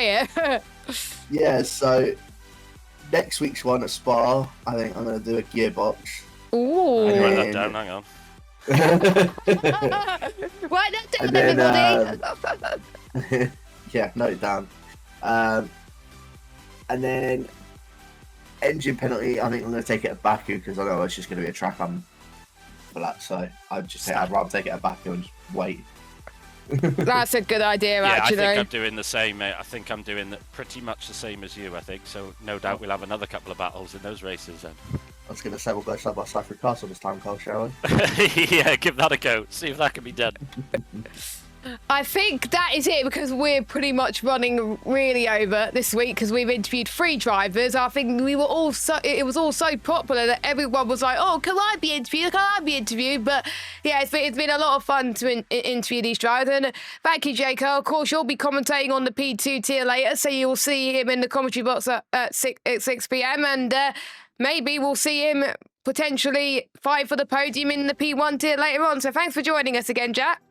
Yeah. So next week's one at Spa, I think I'm going to do a gearbox. Ooh. Can you write that down? Hang on. Write that down, everybody. Yeah, note it down. And then engine penalty, I think I'm going to take it at Baku because I know it's just going to be a track I'm for that. So I'd rather take it at Baku and just wait. That's a good idea, actually. I think I'm doing the same, mate. I think I'm doing pretty much the same as you, I think. So no doubt we'll have another couple of battles in those races then. I was going to say we'll go side by side through Castle this time, Cole, shall we? Yeah, give that a go. See if that can be done. I think that is it, because we're pretty much running really over this week because we've interviewed 3 drivers. I think it was all so popular that everyone was like, oh, can I be interviewed? But yeah, it's been a lot of fun to interview these drivers. And thank you, Jake. Of course, you'll be commentating on the P2 tier later, so you'll see him in the commentary box at 6 p.m. And maybe we'll see him potentially fight for the podium in the P1 tier later on. So thanks for joining us again, Jack.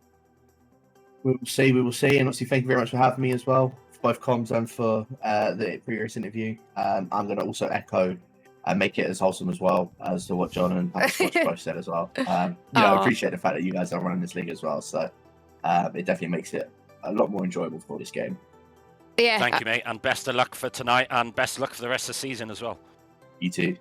We will see. And obviously, thank you very much for having me as well, for both comms and for the previous interview. I'm going to also echo and make it as wholesome as well as to what John and Pat both said as well. I appreciate the fact that you guys are running this league as well. So it definitely makes it a lot more enjoyable for this game. Yeah. Thank you, mate. And best of luck for tonight, and best of luck for the rest of the season as well. You too.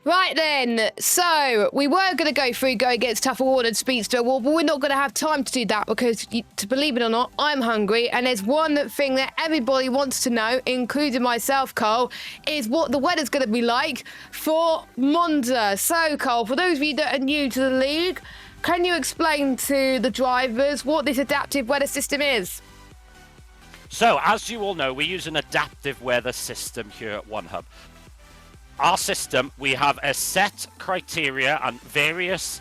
Right then, so we were going to go through Go Against Tough Award and Speedster Award, but we're not going to have time to do that because, to believe it or not, I'm hungry, and there's one thing that everybody wants to know, including myself, Cole, is what the weather's going to be like for Monza. So, Cole, for those of you that are new to the league, can you explain to the drivers what this adaptive weather system is? So, as you all know, we use an adaptive weather system here at OneHub. Our system, we have a set criteria and various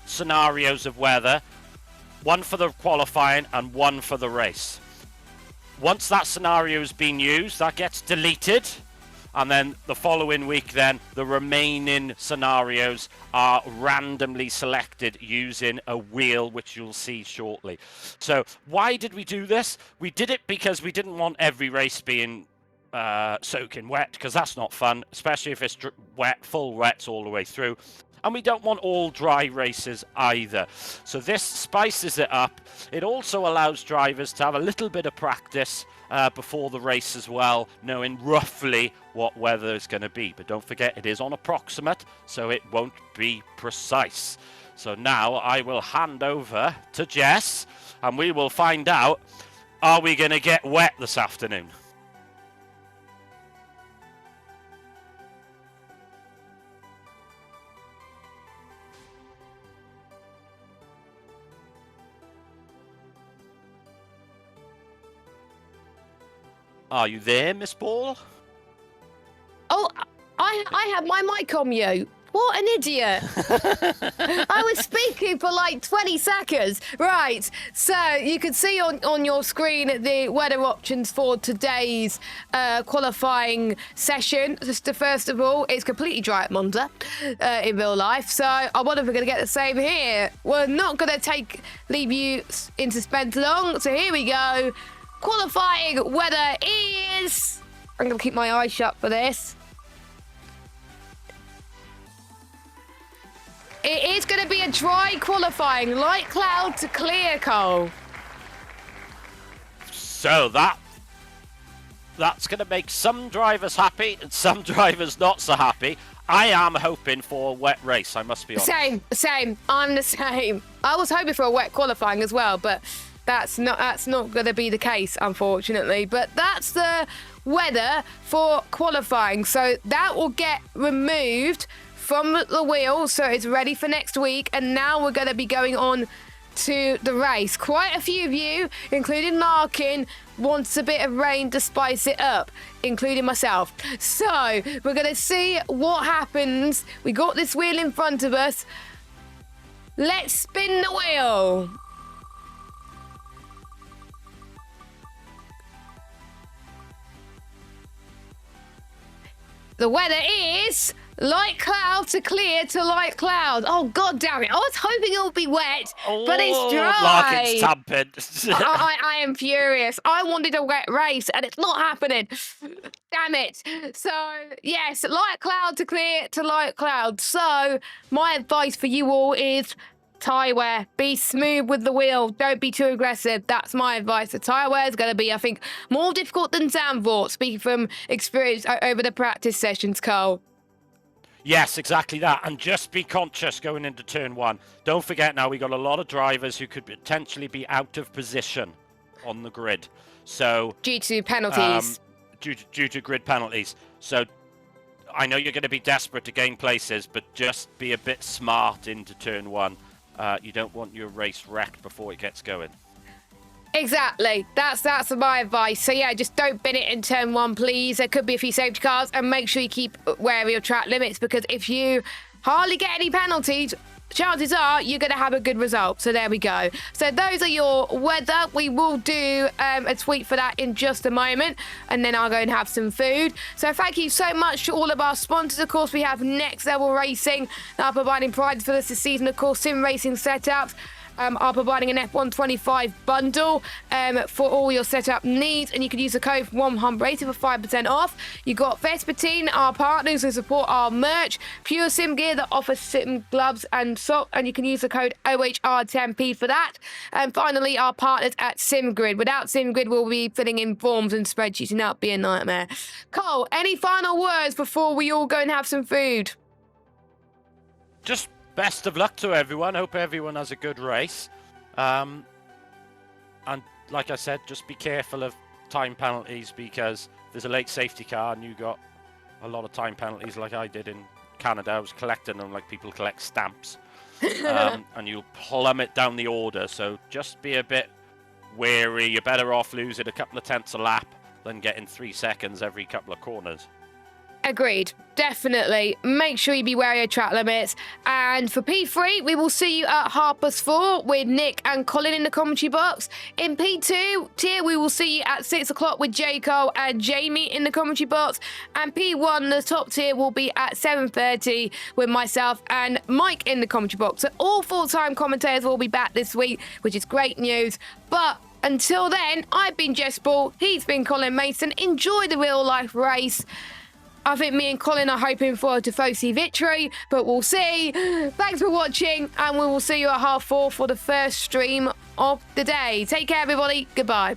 scenarios of weather, one for the qualifying and one for the race. Once that scenario has been used, that gets deleted, and then the following week then the remaining scenarios are randomly selected using a wheel, which you'll see shortly. So why did we do this? We did it because we didn't want every race being soaking wet, because that's not fun, especially if it's wet, full wets all the way through, and we don't want all dry races either. So this spices it up. It also allows drivers to have a little bit of practice before the race as well, knowing roughly what weather is going to be. But don't forget, it is on approximate, so it won't be precise. So now I will hand over to Jess, and we will find out, are we going to get wet this afternoon? Are you there, Miss Ball? Oh, I had my mic on mute. What an idiot. I was speaking for like 20 seconds. Right, so you can see on your screen the weather options for today's qualifying session. Just first of all, it's completely dry at Monza in real life, so I wonder if we're going to get the same here. We're not going to leave you in suspense long, so here we go. Qualifying weather is... I'm going to keep my eyes shut for this. It is going to be a dry qualifying, light cloud to clear, Cole. So that's going to make some drivers happy and some drivers not so happy. I am hoping for a wet race, I must be honest. Same. I'm the same. I was hoping for a wet qualifying as well, but that's not going to be the case, unfortunately. But that's the weather for qualifying. So that will get removed from the wheel, so it's ready for next week. And now we're going to be going on to the race. Quite a few of you, including Larkin, wants a bit of rain to spice it up, including myself. So we're going to see what happens. We got this wheel in front of us. Let's spin the wheel. The weather is light cloud to clear to light cloud. Oh, God damn it. I was hoping it would be wet, but it's dry. Larkin's tamping. I am furious. I wanted a wet race, and it's not happening. Damn it. So, yes, light cloud to clear to light cloud. So, my advice for you all is tyre wear. Be smooth with the wheel. Don't be too aggressive. That's my advice. The tyre wear is going to be, I think, more difficult than Zandvoort, speaking from experience over the practice sessions, Carl. Yes, exactly that. And just be conscious going into turn one. Don't forget now, we got a lot of drivers who could potentially be out of position on the grid. So due to penalties. Due to grid penalties. So I know you're going to be desperate to gain places, but just be a bit smart into turn one. You don't want your race wrecked before it gets going. Exactly. That's my advice. So yeah, just don't bin it in turn one, please. There could be a few safety cars, and make sure you keep wary of track limits, because if you hardly get any penalties, chances are you're going to have a good result. So there we go. So those are your weather. We will do a tweet for that in just a moment, and then I'll go and have some food. So thank you so much to all of our sponsors. Of course, we have Next Level Racing that are providing prizes for us this season. Of course, Sim Racing Setups are providing an F125 bundle for all your setup needs, and you can use the code OneHumbRacing for 5% off. You got Vespertine, our partners who support our merch, Pure Sim Gear that offers sim gloves and socks, and you can use the code OHR10P for that. And finally, our partners at SimGrid. Without SimGrid, we'll be filling in forms and spreadsheets, and that'll be a nightmare. Cole, any final words before we all go and have some food? Just best of luck to everyone. Hope everyone has a good race. And like I said, just be careful of time penalties, because there's a late safety car and you got a lot of time penalties like I did in Canada. I was collecting them like people collect stamps. And you'll plummet down the order. So just be a bit wary. You're better off losing a couple of tenths a lap than getting 3 seconds every couple of corners. Agreed. Definitely. Make sure you be wary of track limits. And for P3, we will see you at 4:30 with Nick and Colin in the commentary box. In P2 tier, we will see you at 6 o'clock with J. Cole and Jamie in the commentary box. And P1, the top tier, will be at 7:30 with myself and Mike in the commentary box. So all full-time commentators will be back this week, which is great news. But until then, I've been Jess Ball. He's been Colin Mason. Enjoy the real-life race. I think me and Colin are hoping for a Tifosi victory, but we'll see. Thanks for watching, and we will see you at 4:30 for the first stream of the day. Take care, everybody. Goodbye.